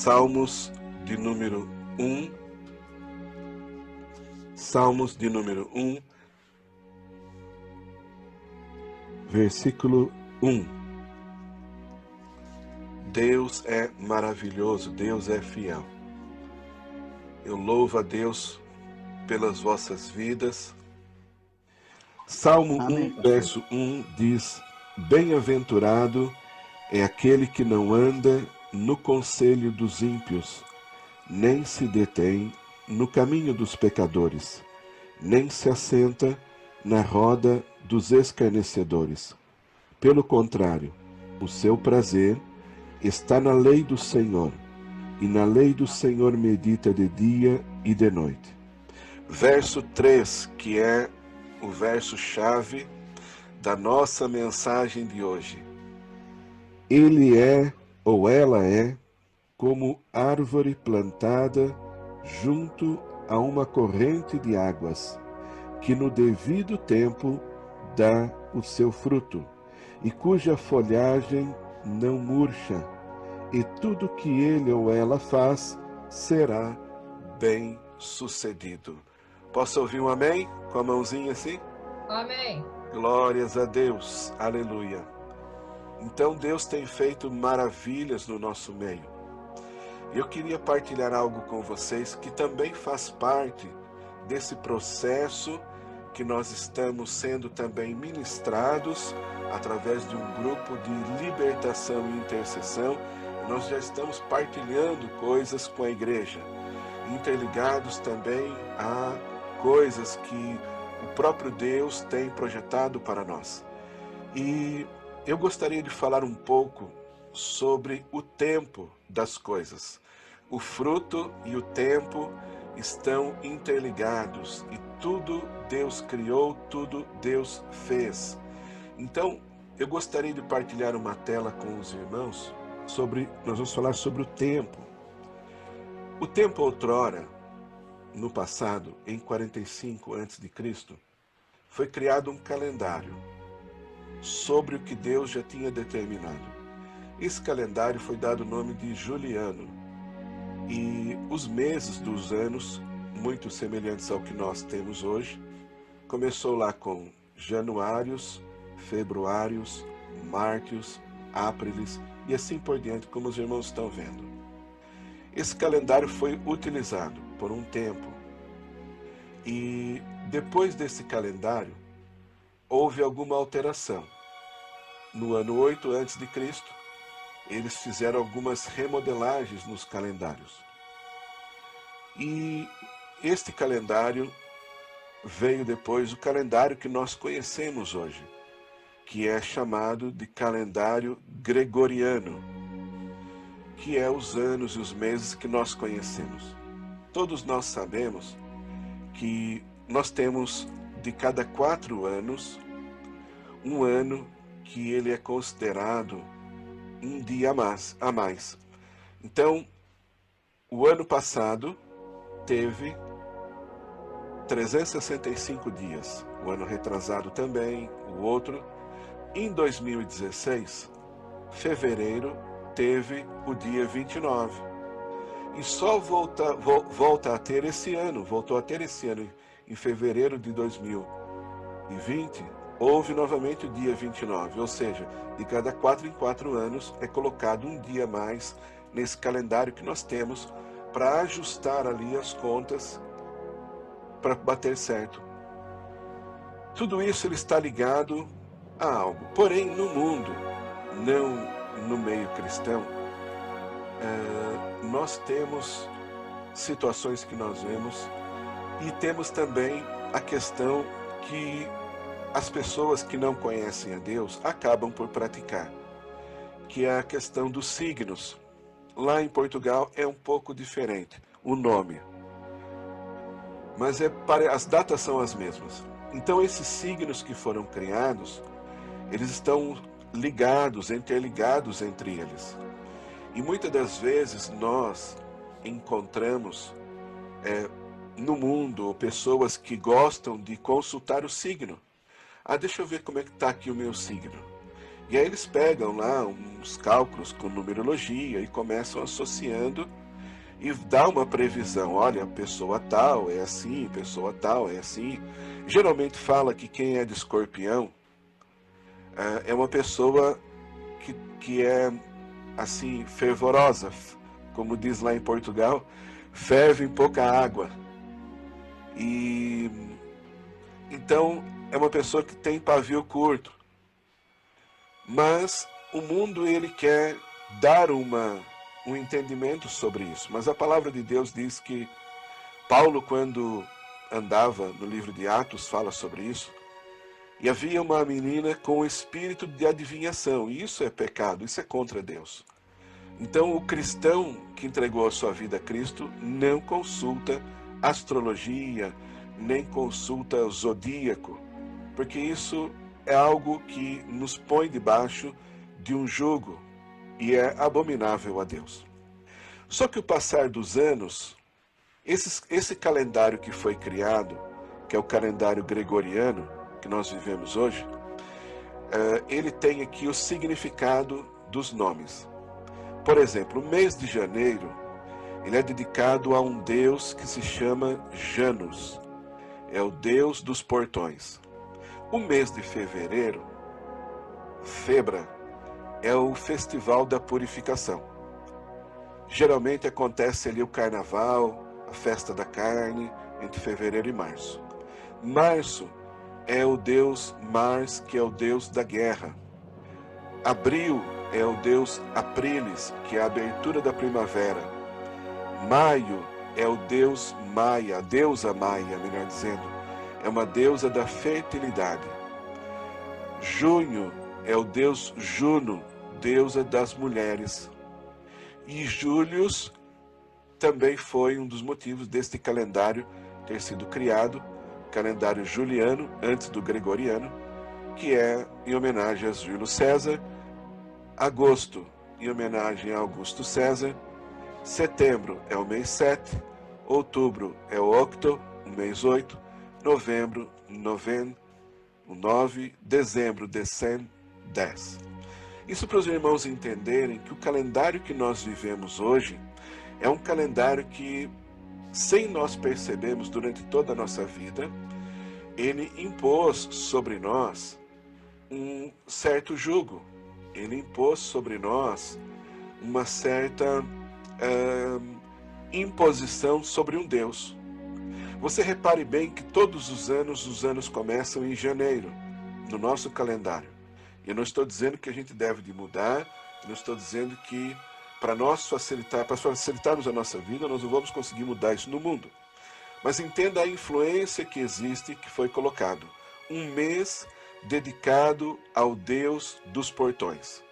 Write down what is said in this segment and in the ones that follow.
Salmos de número 1. Salmos de número 1, versículo 1. Deus é maravilhoso, Deus é fiel. Eu louvo a Deus pelas vossas vidas. Salmo Amém, 1, pastor. verso 1 diz: Bem-aventurado é aquele que não anda no conselho dos ímpios, nem se detém no caminho dos pecadores, nem se assenta na roda dos escarnecedores. Pelo contrário, o seu prazer está na lei do Senhor, e na lei do Senhor medita de dia e de noite. Verso 3, que é o verso-chave da nossa mensagem de hoje. Ele é, ou ela é, como árvore plantada junto a uma corrente de águas, que no devido tempo dá o seu fruto, e cuja folhagem não murcha, e tudo que ele ou ela faz será bem sucedido. Posso ouvir um amém? Com a mãozinha assim? Amém. Glórias a Deus, aleluia. Então Deus tem feito maravilhas no nosso meio. Eu queria partilhar algo com vocês que também faz parte desse processo que nós estamos sendo também ministrados através de um grupo de libertação e intercessão. Nós já estamos partilhando coisas com a igreja, interligados também a coisas que o próprio Deus tem projetado para nós. E eu gostaria de falar um pouco sobre o tempo das coisas. O fruto e o tempo estão interligados e tudo Deus criou, tudo Deus fez. Então, eu gostaria de partilhar uma tela com os irmãos nós vamos falar sobre o tempo. O tempo outrora, no passado, em 45 a.C., foi criado um calendário sobre o que Deus já tinha determinado. Esse calendário foi dado o nome de Juliano, e os meses dos anos, muito semelhantes ao que nós temos hoje, começou lá com januários, februários, mártios, ápriles e assim por diante, como os irmãos estão vendo. Esse calendário foi utilizado por um tempo, e depois desse calendário houve alguma alteração. No ano 8 a.C., eles fizeram algumas remodelagens nos calendários. E este calendário veio depois o calendário que nós conhecemos hoje, que é chamado de calendário gregoriano, que é os anos e os meses que nós conhecemos. Todos nós sabemos que nós temos de cada 4 anos, um ano que ele é considerado um dia a mais. Então, o ano passado teve 365 dias, o ano retrasado também, o outro. Em 2016, fevereiro teve o dia 29. E só voltou a ter esse ano em fevereiro de 2020, houve novamente o dia 29, ou seja, de cada 4 em 4 anos é colocado um dia a mais nesse calendário que nós temos para ajustar ali as contas para bater certo. Tudo isso ele está ligado a algo. Porém, no mundo, não no meio cristão, nós temos situações que nós vemos e temos também a questão que as pessoas que não conhecem a Deus acabam por praticar, que é a questão dos signos. Lá em Portugal é um pouco diferente o nome, mas as datas são as mesmas. Então esses signos que foram criados, eles estão interligados entre eles. E muitas das vezes nós encontramos no mundo pessoas que gostam de consultar o signo. Deixa eu ver como é que está aqui o meu signo. E aí eles pegam lá uns cálculos com numerologia e começam associando e dá uma previsão. Olha, pessoa tal é assim, pessoa tal é assim. Geralmente fala que quem é de Escorpião é uma pessoa que é assim, fervorosa, como diz lá em Portugal, ferve em pouca água. E então é uma pessoa que tem pavio curto. Mas o mundo ele quer dar um entendimento sobre isso. Mas a palavra de Deus diz que Paulo, quando andava no livro de Atos, fala sobre isso. E havia uma menina com o espírito de adivinhação. E isso é pecado, isso é contra Deus. Então o cristão que entregou a sua vida a Cristo não consulta astrologia, nem consulta o zodíaco, porque isso é algo que nos põe debaixo de um jugo e é abominável a Deus. Só que o passar dos anos, esse calendário que foi criado, que é o calendário gregoriano, que nós vivemos hoje, ele tem aqui o significado dos nomes. Por exemplo, o mês de janeiro, ele é dedicado a um deus que se chama Janus, é o deus dos portões. O mês de fevereiro, Febra, é o festival da purificação. Geralmente acontece ali o carnaval, a festa da carne, entre fevereiro e março. Março é o deus Mars, que é o deus da guerra. Abril é o deus Aprilis, que é a abertura da primavera. Maio é o deus Maia, a deusa Maia, melhor dizendo. É uma deusa da fertilidade. Junho é o deus Juno, deusa das mulheres. E Júlio também foi um dos motivos deste calendário ter sido criado, calendário juliano, antes do gregoriano, que é em homenagem a Júlio César. Agosto, em homenagem a Augusto César. Setembro é o mês 7, outubro é o octo, o mês 8, novembro, noven, o 9, dezembro, decem, 10. Isso para os irmãos entenderem que o calendário que nós vivemos hoje é um calendário que, sem nós percebermos durante toda a nossa vida, ele impôs sobre nós um certo jugo. Ele impôs sobre nós uma certa imposição sobre um Deus. Você repare bem que todos os anos começam em janeiro, no nosso calendário. Eu não estou dizendo que a gente deve de mudar, eu não estou dizendo que para facilitarmos a nossa vida, nós não vamos conseguir mudar isso no mundo. Mas entenda a influência que existe, que foi colocado. Um mês dedicado ao Deus dos portões.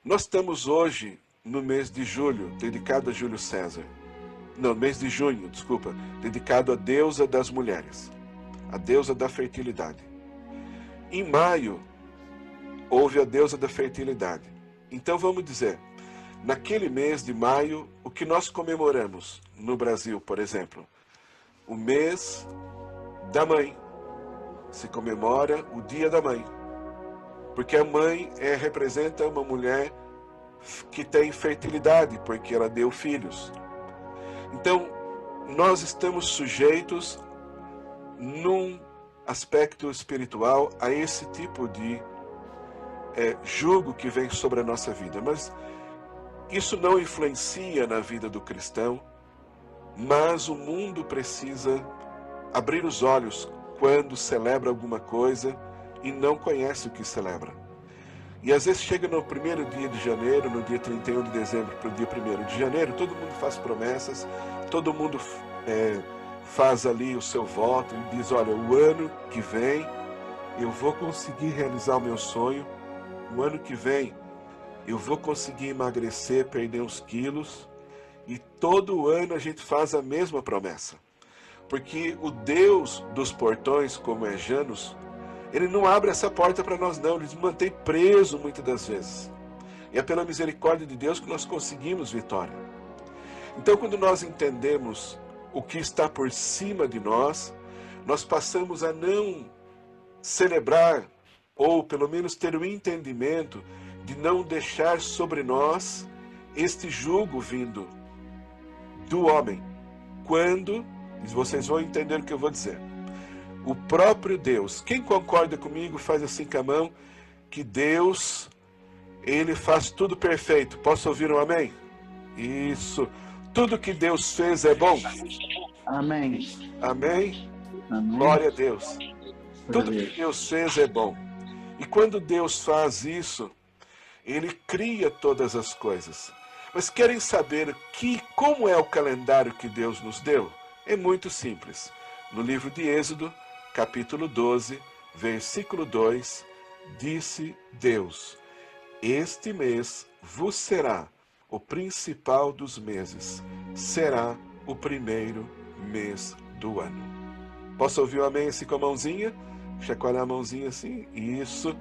Nós estamos hoje no mês de julho, dedicado a Júlio César. Não, mês de junho, desculpa, dedicado à deusa das mulheres, a deusa da fertilidade. Em maio, houve a deusa da fertilidade. Então vamos dizer, naquele mês de maio, o que nós comemoramos no Brasil, por exemplo? O mês da mãe. Se comemora o dia da mãe. Porque a mãe representa uma mulher que tem fertilidade, porque ela deu filhos. Então, nós estamos sujeitos, num aspecto espiritual, a esse tipo de jugo que vem sobre a nossa vida. Mas isso não influencia na vida do cristão, mas o mundo precisa abrir os olhos quando celebra alguma coisa e não conhece o que celebra. E às vezes chega no primeiro dia de janeiro, no dia 31 de dezembro para o dia 1º de janeiro, todo mundo faz promessas, todo mundo faz ali o seu voto e diz, olha, o ano que vem eu vou conseguir realizar o meu sonho, o ano que vem eu vou conseguir emagrecer, perder uns quilos, e todo ano a gente faz a mesma promessa. Porque o Deus dos portões, como é Janus, ele não abre essa porta para nós não, ele nos mantém preso muitas das vezes. E é pela misericórdia de Deus que nós conseguimos vitória. Então, quando nós entendemos o que está por cima de nós, nós passamos a não celebrar ou pelo menos ter o entendimento de não deixar sobre nós este jugo vindo do homem. Quando, e vocês vão entender o que eu vou dizer, o próprio Deus, quem concorda comigo faz assim com a mão, que Deus, Ele faz tudo perfeito. Posso ouvir um amém? Isso. Tudo que Deus fez é bom? Amém. Amém? Amém. Glória a Deus. Tudo Deus. que Deus fez é bom. E quando Deus faz isso, Ele cria todas as coisas. Mas querem saber como é o calendário que Deus nos deu? É muito simples. No livro de Êxodo, capítulo 12, versículo 2, disse Deus: este mês vos será o principal dos meses, será o primeiro mês do ano. Posso ouvir o amém assim com a mãozinha? Chacoalhar a mãozinha assim? Isso.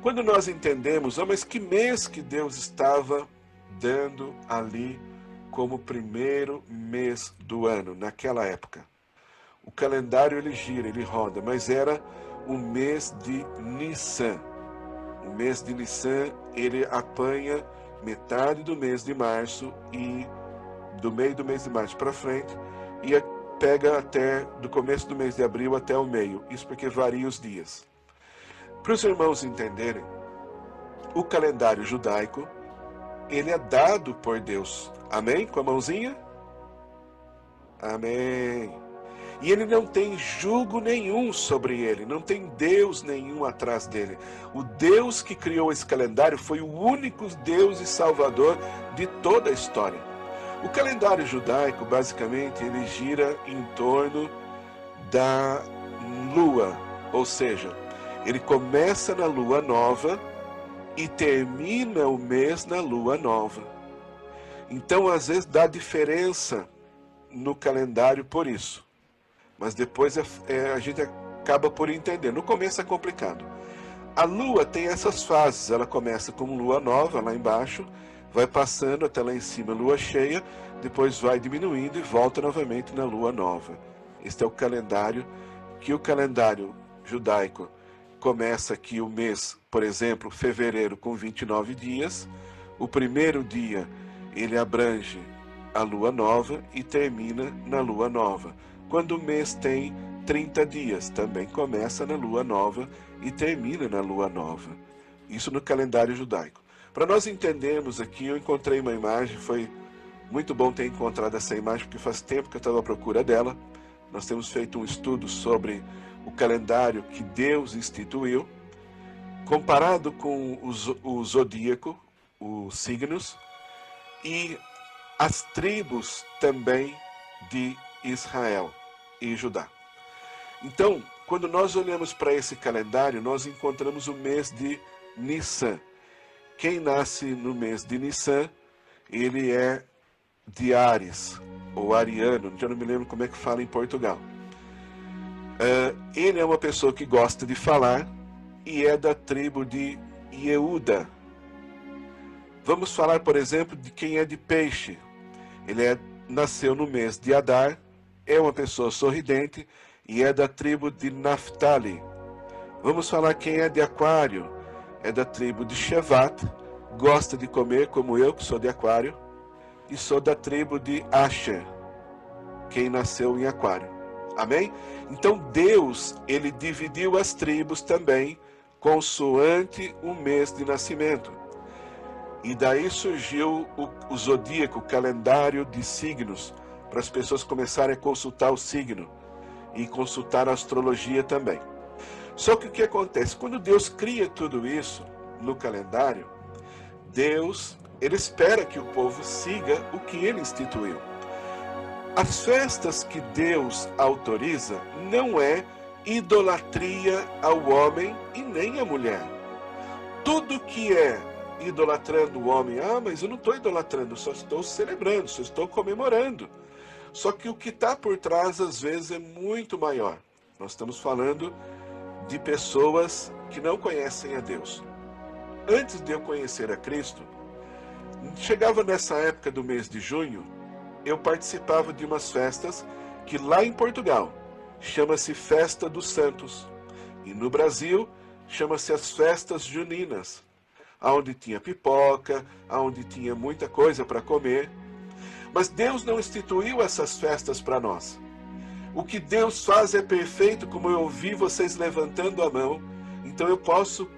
Quando nós entendemos, mas que mês que Deus estava dando ali como primeiro mês do ano, naquela época? O calendário ele gira, ele roda, mas era o mês de Nissan. O mês de Nissan, ele apanha metade do mês de março e do meio do mês de março para frente e pega até do começo do mês de abril até o meio. Isso porque varia os dias. Para os irmãos entenderem, o calendário judaico, ele é dado por Deus. Amém? Com a mãozinha? Amém. E ele não tem jugo nenhum sobre ele, não tem Deus nenhum atrás dele. O Deus que criou esse calendário foi o único Deus e Salvador de toda a história. O calendário judaico, basicamente, ele gira em torno da lua, ou seja, ele começa na lua nova e termina o mês na lua nova. Então, às vezes, dá diferença no calendário por isso. Mas depois a gente acaba por entender. No começo é complicado. A lua tem essas fases. Ela começa com lua nova lá embaixo, vai passando até lá em cima lua cheia, depois vai diminuindo e volta novamente na lua nova. Este é o calendário, que o calendário judaico começa aqui o mês, por exemplo, fevereiro com 29 dias. O primeiro dia ele abrange a lua nova e termina na lua nova. Quando o mês tem 30 dias, também começa na lua nova e termina na lua nova. Isso no calendário judaico. Para nós entendermos aqui, eu encontrei uma imagem, foi muito bom ter encontrado essa imagem, porque faz tempo que eu estava à procura dela. Nós temos feito um estudo sobre o calendário que Deus instituiu, comparado com o zodíaco, os signos, e as tribos também de Israel e Judá. Então, quando nós olhamos para esse calendário, nós encontramos o mês de Nissan. Quem nasce no mês de Nissan, ele é de Áries, ou ariano, já não me lembro como é que fala em Portugal. Ele é uma pessoa que gosta de falar e é da tribo de Yehuda. Vamos falar, por exemplo, de quem é de Peixe. Ele nasceu no mês de Adar, é uma pessoa sorridente e é da tribo de Naphtali. Vamos falar quem é de Aquário, é da tribo de Shevat, gosta de comer como eu, que sou de Aquário, e sou da tribo de Asher, quem nasceu em Aquário. Amém? Então Deus, ele dividiu as tribos também, consoante o mês de nascimento. E daí surgiu o zodíaco, o calendário de signos, para as pessoas começarem a consultar o signo e consultar a astrologia também. Só que o que acontece? Quando Deus cria tudo isso no calendário, Deus, ele espera que o povo siga o que ele instituiu. As festas que Deus autoriza não é idolatria ao homem e nem à mulher. Tudo que é idolatrando o homem, mas eu não estou idolatrando, só estou celebrando, só estou comemorando. Só que o que está por trás, às vezes, é muito maior. Nós estamos falando de pessoas que não conhecem a Deus. Antes de eu conhecer a Cristo, chegava nessa época do mês de junho, eu participava de umas festas que lá em Portugal chama-se Festa dos Santos. E no Brasil chama-se as festas juninas, onde tinha pipoca, onde tinha muita coisa para comer. Mas Deus não instituiu essas festas para nós. O que Deus faz é perfeito, como eu ouvi vocês levantando a mão. Então eu posso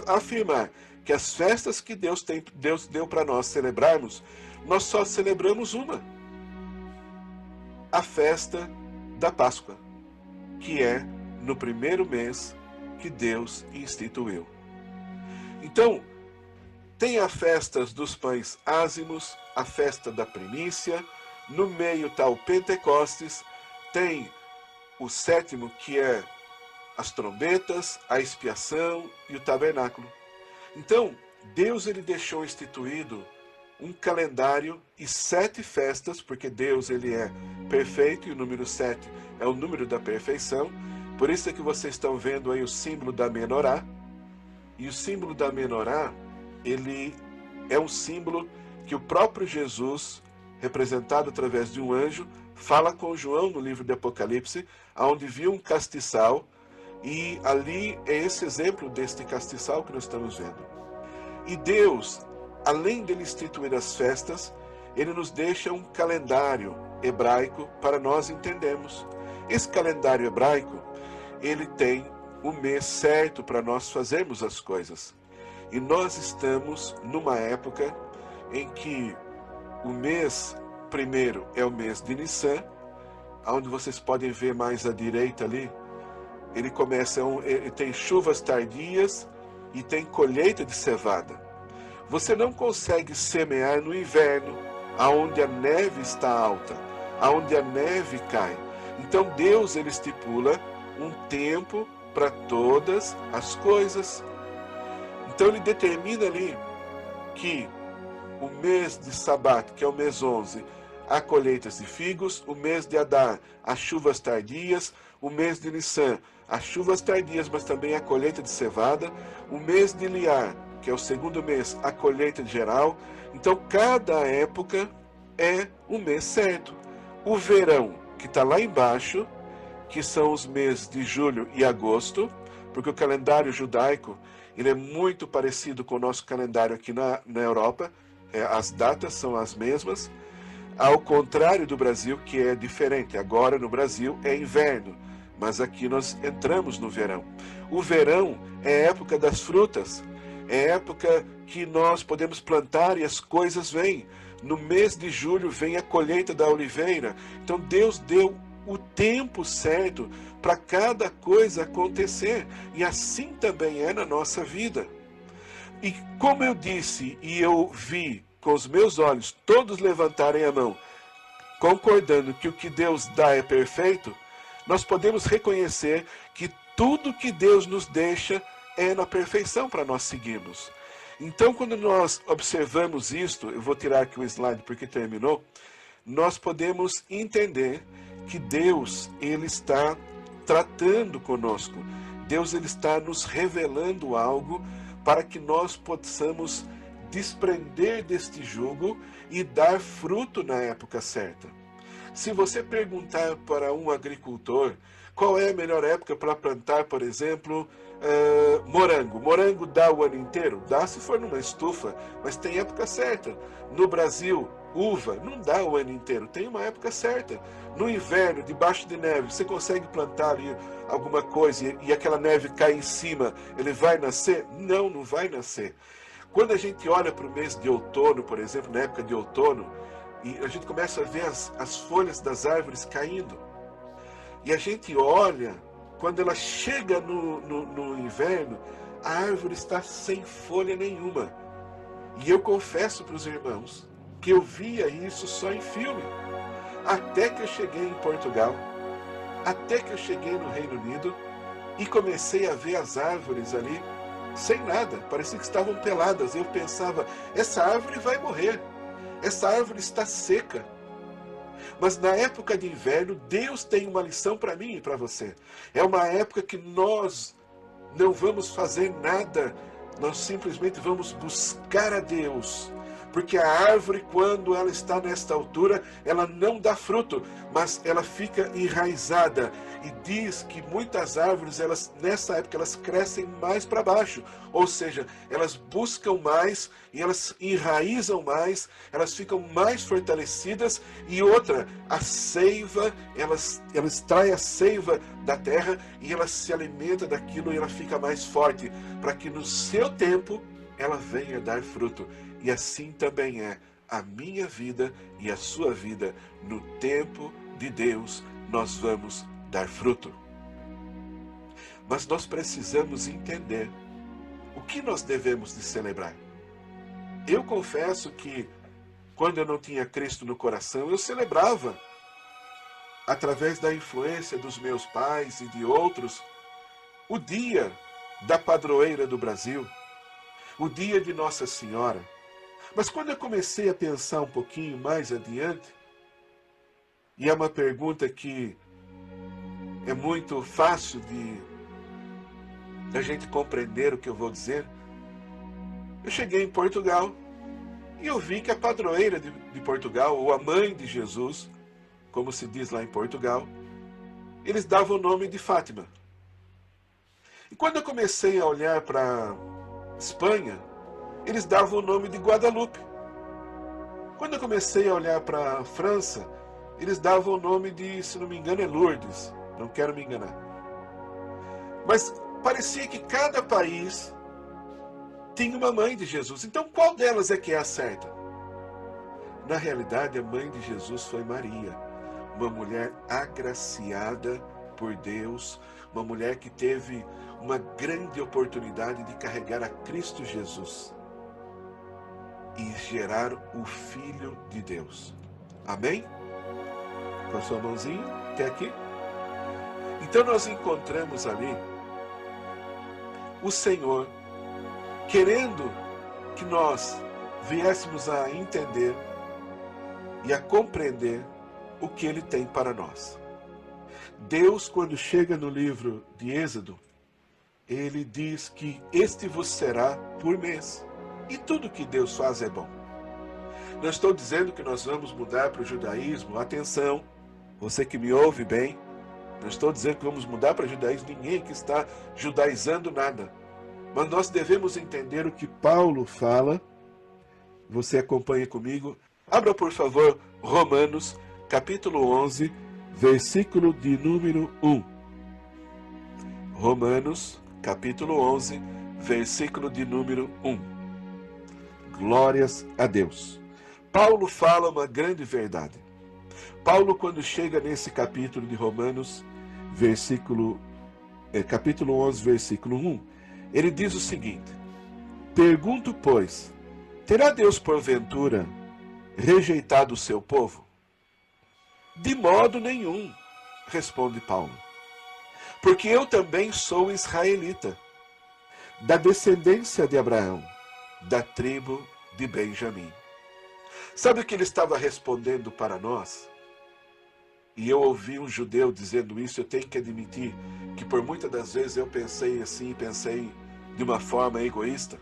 afirmar que as festas que Deus deu para nós celebrarmos, nós só celebramos uma. A festa da Páscoa, que é no primeiro mês que Deus instituiu. Então, tem a festa dos pães ázimos, a festa da primícia, no meio está o Pentecostes, tem o sétimo, que é as trombetas, a expiação e o tabernáculo. Então, Deus ele deixou instituído um calendário e 7 festas, porque Deus ele é perfeito e o número 7 é o número da perfeição. Por isso é que vocês estão vendo aí o símbolo da menorá. E o símbolo da menorá, ele é um símbolo que o próprio Jesus, representado através de um anjo, fala com João no livro de Apocalipse, onde viu um castiçal, e ali é esse exemplo deste castiçal que nós estamos vendo. E Deus, além de instituir as festas, ele nos deixa um calendário hebraico para nós entendermos. Esse calendário hebraico, ele tem o mês certo para nós fazermos as coisas. E nós estamos numa época em que o mês primeiro é o mês de Nissan, onde vocês podem ver mais à direita ali. Ele começa, ele tem chuvas tardias e tem colheita de cevada. Você não consegue semear no inverno, aonde a neve está alta, aonde a neve cai. Então Deus ele estipula um tempo para todas as coisas. Então ele determina ali que o mês de Sabat, que é o mês 11, há colheitas de figos, o mês de Adar, há chuvas tardias, o mês de Nissan, há chuvas tardias, mas também há colheita de cevada, o mês de Liar, que é o segundo mês, a colheita geral. Então cada época é um mês certo. O verão, que está lá embaixo, que são os meses de julho e agosto, porque o calendário judaico ele é muito parecido com o nosso calendário aqui na Europa, as datas são as mesmas, ao contrário do Brasil, que é diferente. Agora no Brasil é inverno, mas aqui nós entramos no verão. O verão é época das frutas, é época que nós podemos plantar e as coisas vêm. No mês de julho vem a colheita da oliveira. Então Deus deu o tempo certo para cada coisa acontecer, e assim também é na nossa vida. E como eu disse e eu vi com os meus olhos todos levantarem a mão, concordando que o que Deus dá é perfeito, nós podemos reconhecer que tudo que Deus nos deixa é na perfeição para nós seguirmos. Então, quando nós observamos isto, eu vou tirar aqui o slide porque terminou, nós podemos entender que Deus ele está tratando conosco. Deus ele está nos revelando algo para que nós possamos desprender deste jugo e dar fruto na época certa. Se você perguntar para um agricultor qual é a melhor época para plantar, por exemplo, morango. Morango dá o ano inteiro? Dá se for numa estufa, mas tem época certa. No Brasil, uva não dá o ano inteiro, tem uma época certa. No inverno, debaixo de neve, você consegue plantar ali alguma coisa e aquela neve cai em cima, ele vai nascer? Não, não vai nascer. Quando a gente olha para o mês de outono, por exemplo, na época de outono, e a gente começa a ver as folhas das árvores caindo, e a gente olha, quando ela chega no inverno, a árvore está sem folha nenhuma. E eu confesso para os irmãos que eu via isso só em filme. Até que eu cheguei em Portugal, até que eu cheguei no Reino Unido e comecei a ver as árvores ali sem nada, parecia que estavam peladas. Eu pensava, essa árvore vai morrer, essa árvore está seca. Mas na época de inverno, Deus tem uma lição para mim e para você. É uma época que nós não vamos fazer nada, nós simplesmente vamos buscar a Deus, Porque a árvore, quando ela está nesta altura, ela não dá fruto, mas ela fica enraizada. E diz que muitas árvores, elas nessa época, elas crescem mais para baixo. Ou seja, elas buscam mais e elas enraizam mais, elas ficam mais fortalecidas. E outra, a seiva, elas extraem a seiva da terra e ela se alimenta daquilo e ela fica mais forte, para que no seu tempo ela venha dar fruto. E assim também é a minha vida e a sua vida. No tempo de Deus, nós vamos dar fruto. Mas nós precisamos entender o que nós devemos de celebrar. Eu confesso que, quando eu não tinha Cristo no coração, eu celebrava, através da influência dos meus pais e de outros, o dia da padroeira do Brasil, o dia de Nossa Senhora. Mas quando eu comecei a pensar um pouquinho mais adiante, e é uma pergunta que é muito fácil de a gente compreender o que eu vou dizer, eu cheguei em Portugal e eu vi que a padroeira de Portugal, ou a mãe de Jesus, como se diz lá em Portugal, eles davam o nome de Fátima. E quando eu comecei a olhar para Espanha, eles davam o nome de Guadalupe. Quando eu comecei a olhar para a França, eles davam o nome de, se não me engano, é Lourdes. Não quero me enganar. Mas parecia que cada país tinha uma mãe de Jesus. Então qual delas é que é a certa? Na realidade, a mãe de Jesus foi Maria. Uma mulher agraciada por Deus. Uma mulher que teve uma grande oportunidade de carregar a Cristo Jesus e gerar o Filho de Deus. Amém? Com a sua mãozinha, até aqui. Então nós encontramos ali o Senhor querendo que nós viéssemos a entender e a compreender o que Ele tem para nós. Deus, quando chega no livro de Êxodo, Ele diz que este vos será por mês. E tudo que Deus faz é bom. Não estou dizendo que nós vamos mudar para o judaísmo. Atenção, você que me ouve bem, não estou dizendo que vamos mudar para o judaísmo. Ninguém que está judaizando nada. Mas nós devemos entender o que Paulo fala. Você acompanha comigo. Abra, por favor, Romanos, capítulo 11, versículo de número 1. Romanos, capítulo 11, versículo de número 1. Glórias a Deus. Paulo fala uma grande verdade. Paulo, quando chega nesse capítulo de Romanos, capítulo 11, versículo 1, ele diz o seguinte: pergunto, pois, terá Deus porventura rejeitado o seu povo? De modo nenhum, responde Paulo. Porque eu também sou israelita, da descendência de Abraão, da tribo de Benjamim. Sabe o que ele estava respondendo para nós? E eu ouvi um judeu dizendo isso. Eu tenho que admitir que por muitas das vezes eu pensei assim, pensei de uma forma egoísta,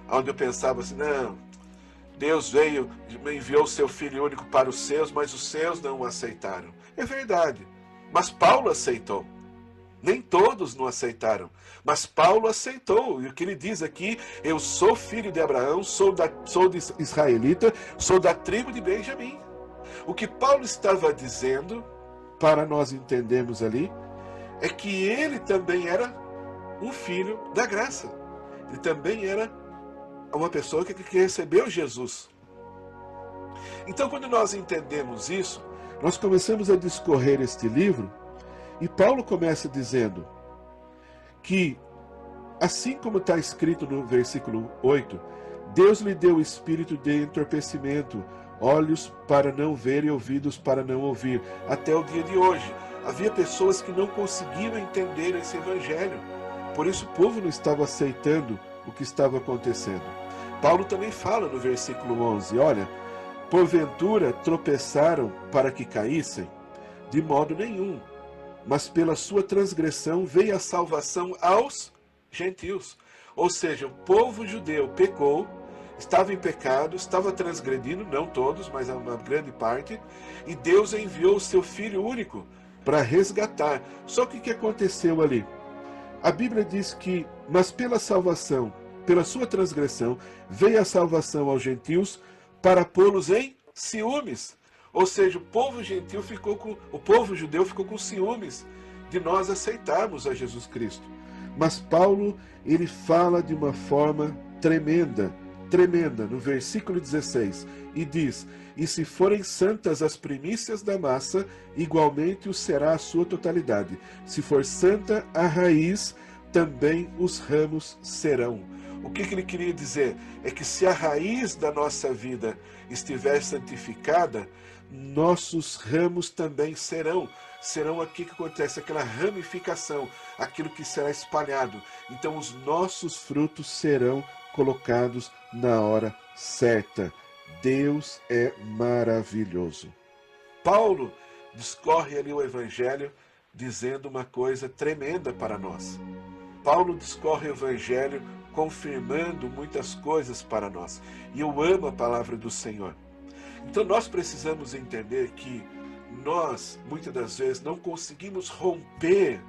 onde eu pensava assim: não, Deus veio, enviou o seu Filho único para os seus, mas os seus não o aceitaram. É verdade, mas Paulo aceitou. Nem todos não aceitaram, mas Paulo aceitou. E o que ele diz aqui: eu sou filho de Abraão, sou de israelita, sou da tribo de Benjamim. O que Paulo estava dizendo, para nós entendermos ali, é que ele também era um filho da graça. Ele também era uma pessoa que recebeu Jesus. Então, quando nós entendemos isso, nós começamos a discorrer este livro. E Paulo começa dizendo que, assim como está escrito no versículo 8, Deus lhe deu o espírito de entorpecimento, olhos para não ver e ouvidos para não ouvir. Até o dia de hoje, havia pessoas que não conseguiam entender esse evangelho. Por isso o povo não estava aceitando o que estava acontecendo. Paulo também fala no versículo 11, olha, porventura tropeçaram para que caíssem? De modo nenhum. Mas pela sua transgressão veio a salvação aos gentios. Ou seja, o povo judeu pecou estava em pecado, estava transgredindo, não todos, mas uma grande parte, e Deus enviou o seu Filho único para resgatar. Só que o que aconteceu ali? A Bíblia diz que, mas pela salvação, pela sua transgressão, veio a salvação aos gentios para pô-los em ciúmes. Ou seja, o povo judeu ficou com ciúmes de nós aceitarmos a Jesus Cristo. Mas Paulo, ele fala de uma forma tremenda, no versículo 16, e diz: e se forem santas as primícias da massa, igualmente o será a sua totalidade. Se for santa a raiz, também os ramos serão. O que ele queria dizer? É que se a raiz da nossa vida estiver santificada, nossos ramos também serão. Serão aqui que acontece, aquela ramificação, aquilo que será espalhado. Então os nossos frutos serão colocados na hora certa. Deus é maravilhoso. Paulo discorre ali o Evangelho dizendo uma coisa tremenda para nós. Paulo discorre o Evangelho confirmando muitas coisas para nós. E eu amo a palavra do Senhor. Então nós precisamos entender que nós, muitas das vezes, não conseguimos romper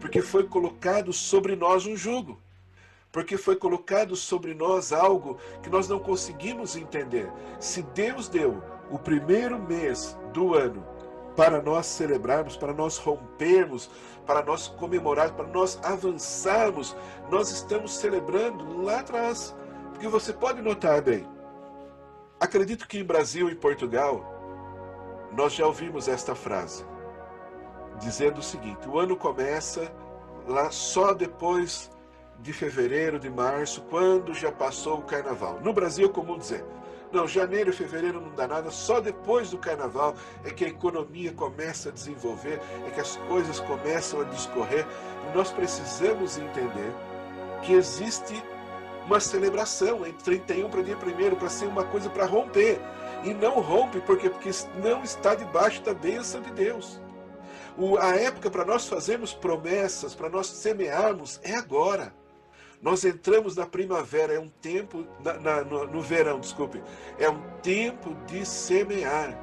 porque foi colocado sobre nós um jugo. Porque foi colocado sobre nós algo que nós não conseguimos entender. Se Deus deu o primeiro mês do ano para nós celebrarmos, para nós rompermos, para nós comemorarmos, para nós avançarmos, nós estamos celebrando lá atrás. Porque você pode notar bem, acredito que em Brasil e Portugal, nós já ouvimos esta frase, dizendo o seguinte: o ano começa lá só depois de fevereiro, de março, quando já passou o carnaval. No Brasil é comum dizer: não, janeiro e fevereiro não dá nada, só depois do carnaval é que a economia começa a desenvolver, é que as coisas começam a discorrer. E nós precisamos entender que existe uma celebração entre 31 para dia 1º, para ser uma coisa para romper. E não rompe porque não está debaixo da bênção de Deus. A época para nós fazermos promessas, para nós semearmos, é agora. Nós entramos na primavera, é um tempo, no verão, desculpe, é um tempo de semear,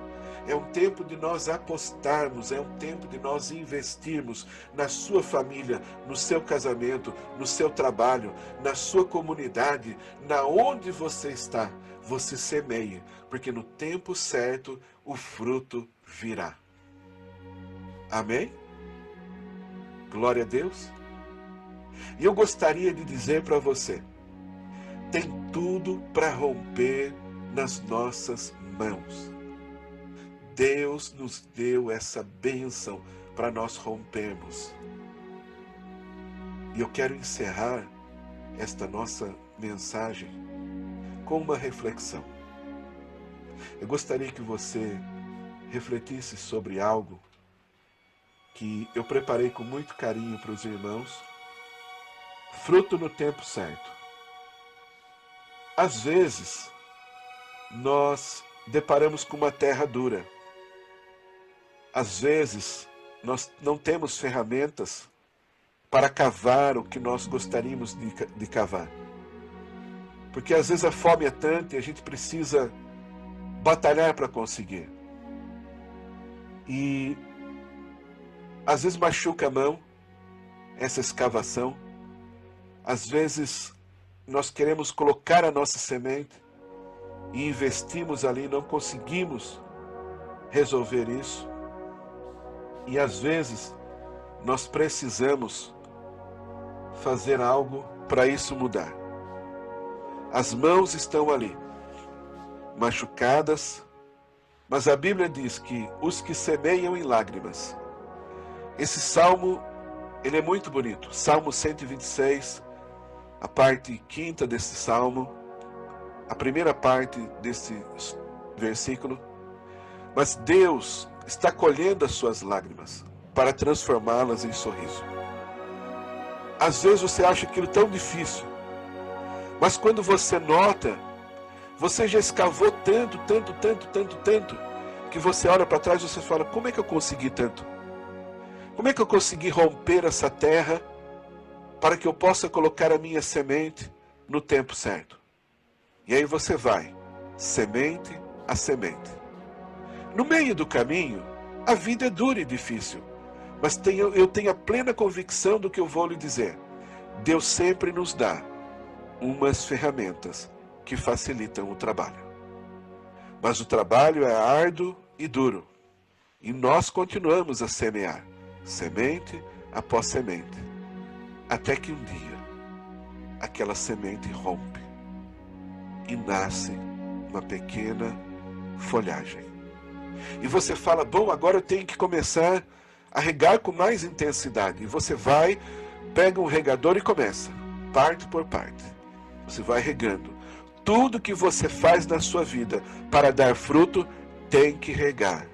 é um tempo de nós apostarmos, é um tempo de nós investirmos na sua família, no seu casamento, no seu trabalho, na sua comunidade, na onde você está, você semeie, porque no tempo certo o fruto virá. Amém? Glória a Deus. E eu gostaria de dizer para você, tem tudo para romper nas nossas mãos. Deus nos deu essa bênção para nós rompermos. E eu quero encerrar esta nossa mensagem com uma reflexão. Eu gostaria que você refletisse sobre algo que eu preparei com muito carinho para os irmãos. Fruto no tempo certo. Às vezes, nós deparamos com uma terra dura. Às vezes, nós não temos ferramentas para cavar o que nós gostaríamos de cavar. Porque às vezes a fome é tanta e a gente precisa batalhar para conseguir. E às vezes machuca a mão essa escavação. Às vezes nós queremos colocar a nossa semente e investimos ali e não conseguimos resolver isso. E às vezes nós precisamos fazer algo para isso mudar. As mãos estão ali, machucadas, mas a Bíblia diz que os que semeiam em lágrimas. Esse salmo, ele é muito bonito. Salmo 126, a parte 5ª desse salmo, a primeira parte desse versículo. Mas Deus está colhendo as suas lágrimas para transformá-las em sorriso. Às vezes você acha aquilo tão difícil, mas quando você nota, você já escavou tanto, que você olha para trás e você fala: como é que eu consegui tanto? Como é que eu consegui romper essa terra para que eu possa colocar a minha semente no tempo certo? E aí você vai, semente a semente. No meio do caminho, a vida é dura e difícil, mas eu tenho a plena convicção do que eu vou lhe dizer. Deus sempre nos dá umas ferramentas que facilitam o trabalho. Mas o trabalho é árduo e duro. E nós continuamos a semear, semente após semente, até que um dia aquela semente rompe e nasce uma pequena folhagem. E você fala, bom, agora eu tenho que começar a regar com mais intensidade. E você vai, pega um regador e começa, parte por parte. Você vai regando. Tudo que você faz na sua vida para dar fruto, tem que regar.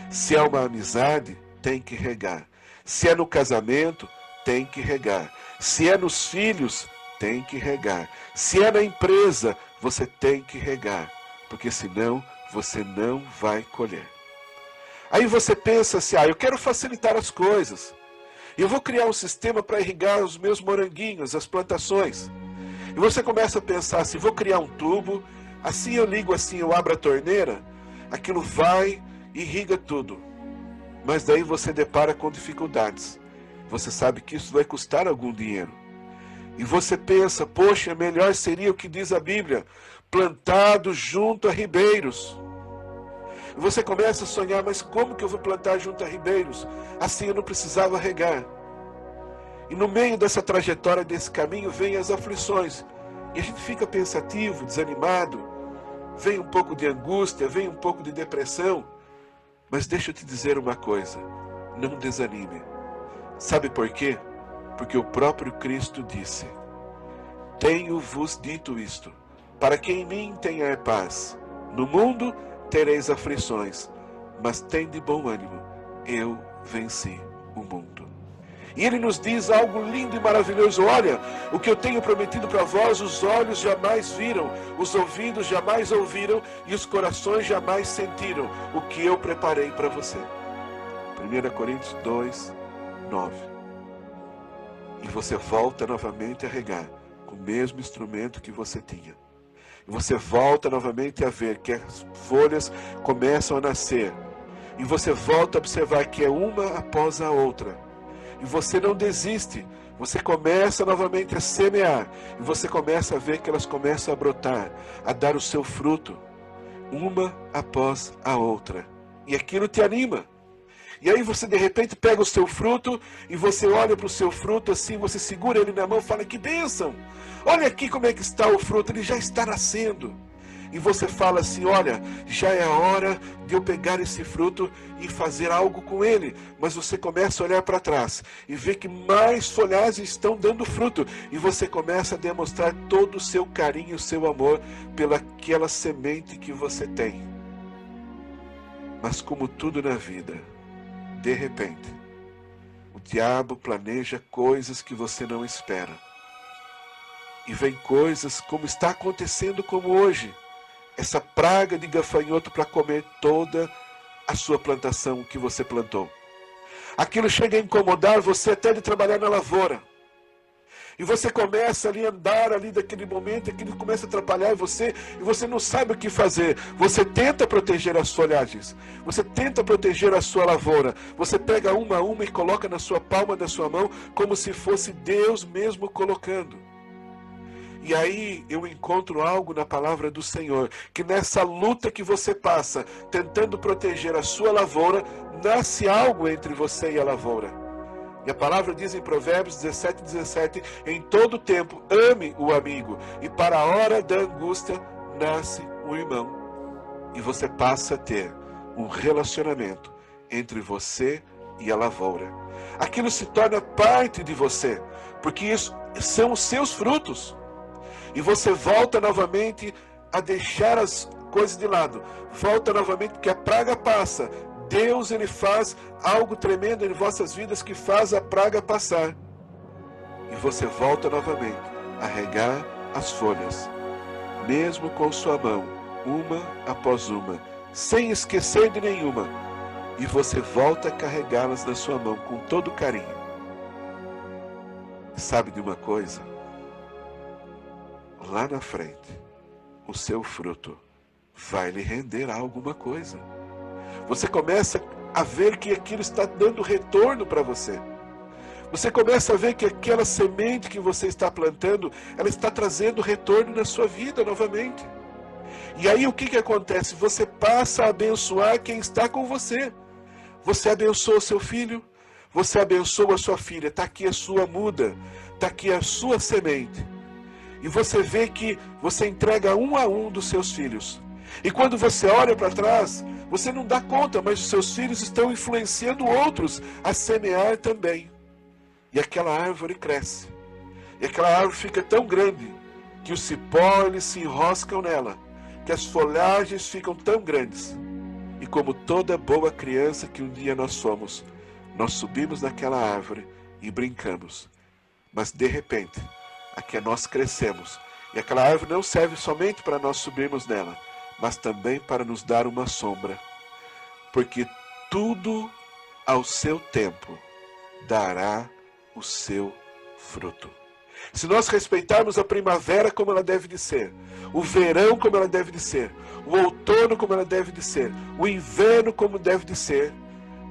Se é uma amizade, tem que regar. Se é no casamento, tem que regar. Se é nos filhos, tem que regar. Se é na empresa, você tem que regar. Porque senão, você não vai colher. Aí você pensa assim, eu quero facilitar as coisas. Eu vou criar um sistema para irrigar os meus moranguinhos, as plantações. E você começa a pensar assim, vou criar um tubo, assim eu ligo assim, eu abro a torneira, aquilo vai e irriga tudo. Mas daí você depara com dificuldades. Você sabe que isso vai custar algum dinheiro. E você pensa, poxa, melhor seria o que diz a Bíblia, plantado junto a ribeiros. E você começa a sonhar, mas como que eu vou plantar junto a ribeiros? Assim eu não precisava regar. E no meio dessa trajetória, desse caminho, vem as aflições. E a gente fica pensativo, desanimado. Vem um pouco de angústia, vem um pouco de depressão. Mas deixa eu te dizer uma coisa. Não desanime. Sabe por quê? Porque o próprio Cristo disse, tenho-vos dito isto, para que em mim tenha paz. No mundo tereis aflições, mas tende bom ânimo. Eu venci o mundo. E ele nos diz algo lindo e maravilhoso. Olha, o que eu tenho prometido para vós, os olhos jamais viram, os ouvidos jamais ouviram e os corações jamais sentiram o que eu preparei para você. 1 Coríntios 2, 9. E você volta novamente a regar com o mesmo instrumento que você tinha. E você volta novamente a ver que as folhas começam a nascer. E você volta a observar que é uma após a outra. E você não desiste, você começa novamente a semear, e você começa a ver que elas começam a brotar, a dar o seu fruto, uma após a outra. E aquilo te anima. E aí você de repente pega o seu fruto, e você olha para o seu fruto assim, você segura ele na mão e fala, que bênção! Olha aqui como é que está o fruto, ele já está nascendo. E você fala assim, olha, já é a hora de eu pegar esse fruto e fazer algo com ele. Mas você começa a olhar para trás e vê que mais folhagens estão dando fruto. E você começa a demonstrar todo o seu carinho, o seu amor pelaquela semente que você tem. Mas como tudo na vida, de repente, o diabo planeja coisas que você não espera. E vem coisas como está acontecendo como hoje. Essa praga de gafanhoto para comer toda a sua plantação que você plantou. Aquilo chega a incomodar você até de trabalhar na lavoura. E você começa ali a andar ali daquele momento, aquilo começa a atrapalhar você, e você não sabe o que fazer. Você tenta proteger as folhagens, você tenta proteger a sua lavoura, você pega uma a uma e coloca na sua palma da sua mão, como se fosse Deus mesmo colocando. E aí eu encontro algo na palavra do Senhor, que nessa luta que você passa, tentando proteger a sua lavoura, nasce algo entre você e a lavoura. E a palavra diz em Provérbios 17:17, em todo tempo ame o amigo, e para a hora da angústia nasce o irmão. E você passa a ter um relacionamento entre você e a lavoura. Aquilo se torna parte de você, porque isso são os seus frutos. E você volta novamente a deixar as coisas de lado. Volta novamente, porque a praga passa. Deus, ele faz algo tremendo em vossas vidas que faz a praga passar. E você volta novamente a regar as folhas. Mesmo com sua mão, uma após uma, sem esquecer de nenhuma. E você volta a carregá-las na sua mão com todo carinho. Sabe de uma coisa? Lá na frente, o seu fruto vai lhe render alguma coisa. Você começa a ver que aquilo está dando retorno para você. Você começa a ver que aquela semente que você está plantando, ela está trazendo retorno na sua vida novamente. E aí o que acontece? Você passa a abençoar quem está com você. Você abençoa o seu filho, você abençoa a sua filha. Está aqui a sua muda, está aqui a sua semente. E você vê que você entrega um a um dos seus filhos. E quando você olha para trás, você não dá conta, mas os seus filhos estão influenciando outros a semear também. E aquela árvore cresce. E aquela árvore fica tão grande que os cipós se enroscam nela, que as folhagens ficam tão grandes. E como toda boa criança que um dia nós somos, nós subimos naquela árvore e brincamos. Mas de repente, aqui nós crescemos. E aquela árvore não serve somente para nós subirmos nela, mas também para nos dar uma sombra. Porque tudo ao seu tempo dará o seu fruto. Se nós respeitarmos a primavera como ela deve de ser, o verão como ela deve de ser, o outono como ela deve de ser, o inverno como deve de ser,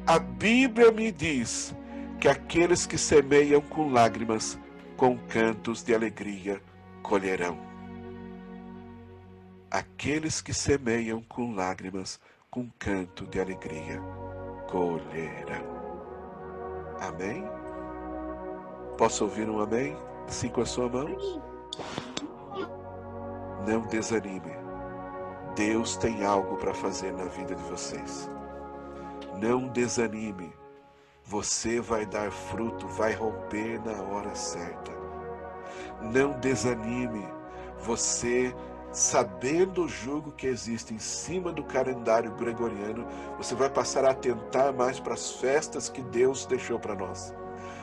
a Bíblia me diz que aqueles que semeiam com lágrimas, com cantos de alegria, colherão. Aqueles que semeiam com lágrimas, com canto de alegria, colherão. Amém? Posso ouvir um amém? Sim, com a sua mão. Não desanime. Deus tem algo para fazer na vida de vocês. Não desanime. Você vai dar fruto, vai romper na hora certa. Não desanime. Você, sabendo o jugo que existe em cima do calendário gregoriano, você vai passar a atentar mais para as festas que Deus deixou para nós,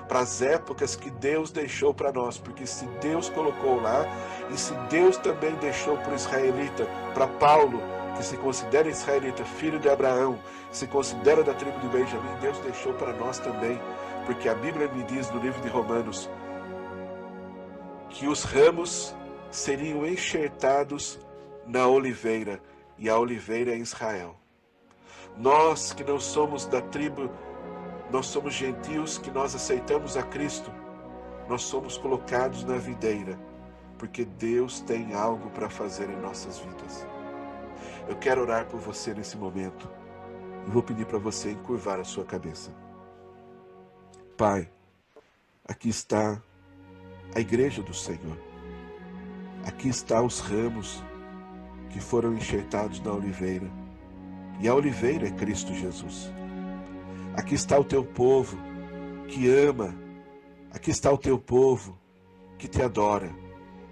para as épocas que Deus deixou para nós, porque se Deus colocou lá, e se Deus também deixou para o israelita, para Paulo, que se considera israelita, filho de Abraão, se considera da tribo de Benjamim, Deus deixou para nós também, porque a Bíblia me diz no livro de Romanos, que os ramos seriam enxertados na oliveira, e a oliveira é Israel. Nós que não somos da tribo, nós somos gentios, que nós aceitamos a Cristo, nós somos colocados na videira, porque Deus tem algo para fazer em nossas vidas. Eu quero orar por você nesse momento, e vou pedir para você encurvar a sua cabeça. Pai, aqui está a igreja do Senhor. Aqui está os ramos que foram enxertados na oliveira, e a oliveira é Cristo Jesus. Aqui está o teu povo que ama, aqui está o teu povo que te adora,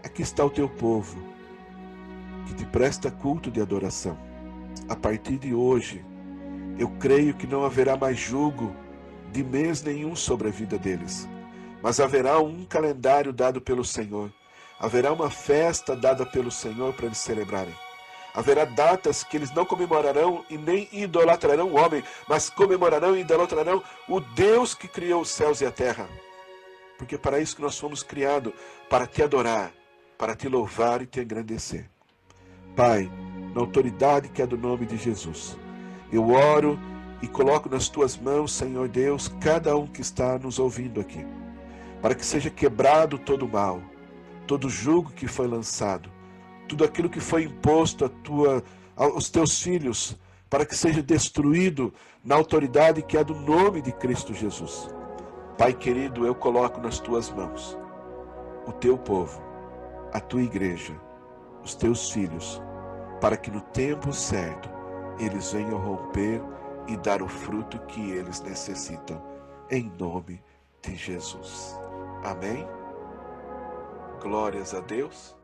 aqui está o teu povo que te presta culto de adoração. A partir de hoje, eu creio que não haverá mais jugo de mês nenhum sobre a vida deles, mas haverá um calendário dado pelo Senhor, haverá uma festa dada pelo Senhor para eles celebrarem. Haverá datas que eles não comemorarão e nem idolatrarão o homem, mas comemorarão e idolatrarão o Deus que criou os céus e a terra. Porque para isso que nós fomos criados, para te adorar, para te louvar e te engrandecer. Pai, na autoridade que é do nome de Jesus, eu oro e coloco nas tuas mãos, Senhor Deus, cada um que está nos ouvindo aqui, para que seja quebrado todo o mal, todo o jugo que foi lançado, tudo aquilo que foi imposto aos teus filhos, para que seja destruído na autoridade que é do nome de Cristo Jesus. Pai querido, eu coloco nas tuas mãos o teu povo, a tua igreja, os teus filhos, para que no tempo certo eles venham romper e dar o fruto que eles necessitam, em nome de Jesus. Amém? Glórias a Deus.